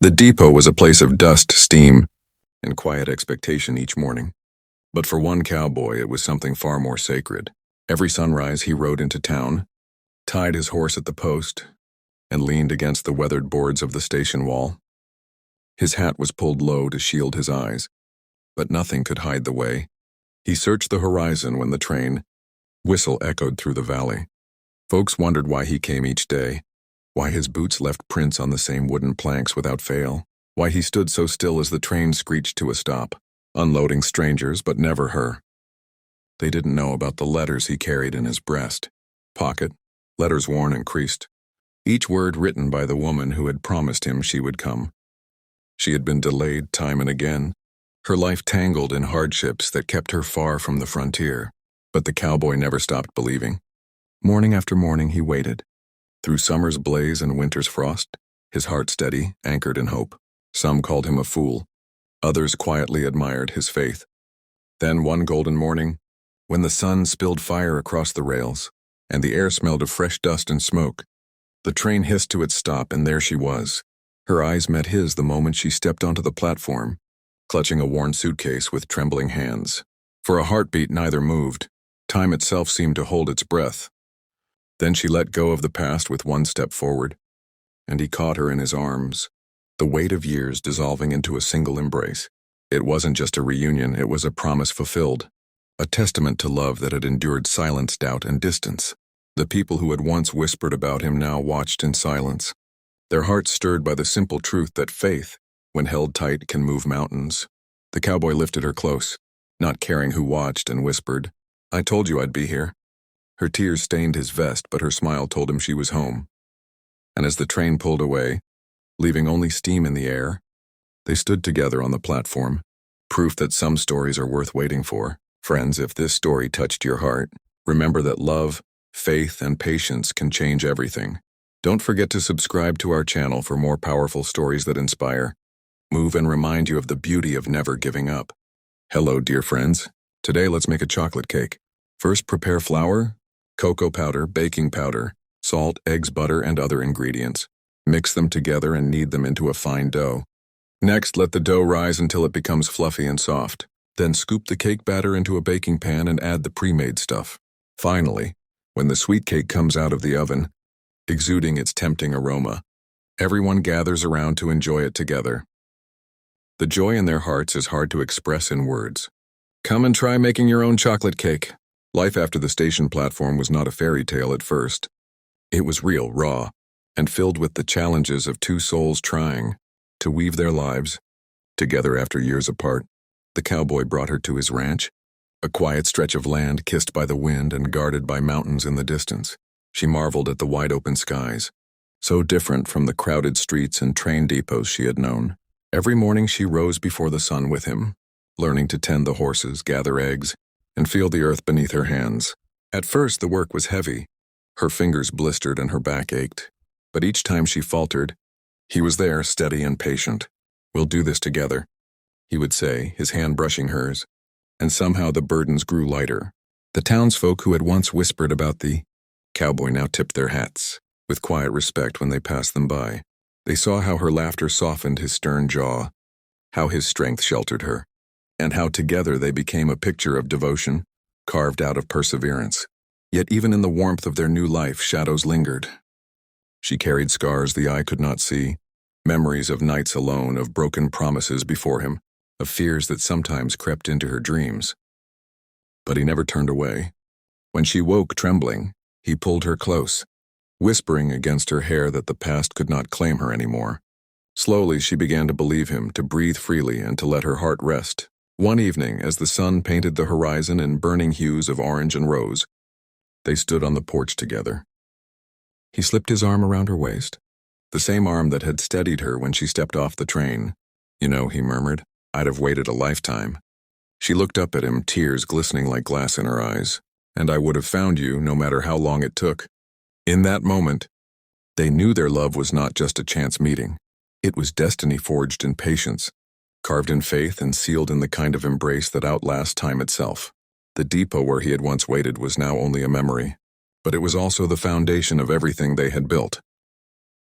The depot was a place of dust, steam, and quiet expectation each morning. But for one cowboy, it was something far more sacred. Every sunrise, he rode into town, tied his horse at the post, and leaned against the weathered boards of the station wall. His hat was pulled low to shield his eyes, but nothing could hide the way. He searched the horizon when the train whistle echoed through the valley. Folks wondered why he came each day, why his boots left prints on the same wooden planks without fail, why he stood so still as the train screeched to a stop, unloading strangers but never her. They didn't know about the letters he carried in his breast pocket, letters worn and creased, each word written by the woman who had promised him she would come. She had been delayed time and again, her life tangled in hardships that kept her far from the frontier. But the cowboy never stopped believing. Morning after morning he waited. Through summer's blaze and winter's frost, his heart steady, anchored in hope. Some called him a fool. Others quietly admired his faith. Then one golden morning, when the sun spilled fire across the rails, and the air smelled of fresh dust and smoke, the train hissed to its stop, and there she was. Her eyes met his the moment she stepped onto the platform, clutching a worn suitcase with trembling hands. For a heartbeat neither moved. Time itself seemed to hold its breath. Then she let go of the past with one step forward, and he caught her in his arms, the weight of years dissolving into a single embrace. It wasn't just a reunion, it was a promise fulfilled, a testament to love that had endured silence, doubt, and distance. The people who had once whispered about him now watched in silence, their hearts stirred by the simple truth that faith, when held tight, can move mountains. The cowboy lifted her close, not caring who watched, and whispered, "I told you I'd be here." Her tears stained his vest, but her smile told him she was home. And as the train pulled away, leaving only steam in the air, they stood together on the platform, proof that some stories are worth waiting for. Friends, if this story touched your heart, remember that love, faith, and patience can change everything. Don't forget to subscribe to our channel for more powerful stories that inspire, move, and remind you of the beauty of never giving up. Hello, dear friends. Today, let's make a chocolate cake. First, prepare flour, cocoa powder, baking powder, salt, eggs, butter, and other ingredients. Mix them together and knead them into a fine dough. Next, let the dough rise until it becomes fluffy and soft. Then scoop the cake batter into a baking pan and add the pre-made stuff. Finally, when the sweet cake comes out of the oven, exuding its tempting aroma, everyone gathers around to enjoy it together. The joy in their hearts is hard to express in words. Come and try making your own chocolate cake. Life after the station platform was not a fairy tale at first. It was real, raw, and filled with the challenges of two souls trying to weave their lives together after years apart. The cowboy brought her to his ranch, a quiet stretch of land kissed by the wind and guarded by mountains in the distance. She marveled at the wide-open skies, so different from the crowded streets and train depots she had known. Every morning she rose before the sun with him, learning to tend the horses, gather eggs, and feel the earth beneath her hands. At first, the work was heavy. Her fingers blistered and her back ached. But each time she faltered, he was there, steady and patient. "We'll do this together," he would say, his hand brushing hers. And somehow the burdens grew lighter. The townsfolk who had once whispered about the cowboy now tipped their hats with quiet respect when they passed them by. They saw how her laughter softened his stern jaw, how his strength sheltered her, and how together they became a picture of devotion, carved out of perseverance. Yet even in the warmth of their new life, shadows lingered. She carried scars the eye could not see, memories of nights alone, of broken promises before him, of fears that sometimes crept into her dreams. But he never turned away. When she woke trembling, he pulled her close, whispering against her hair that the past could not claim her anymore. Slowly she began to believe him, to breathe freely, and to let her heart rest. One evening, as the sun painted the horizon in burning hues of orange and rose, they stood on the porch together. He slipped his arm around her waist, the same arm that had steadied her when she stepped off the train. "You know," he murmured, "I'd have waited a lifetime." She looked up at him, tears glistening like glass in her eyes. "And I would have found you, no matter how long it took." In that moment, they knew their love was not just a chance meeting. It was destiny forged in patience, carved in faith, and sealed in the kind of embrace that outlasts time itself. The depot where he had once waited was now only a memory, but it was also the foundation of everything they had built.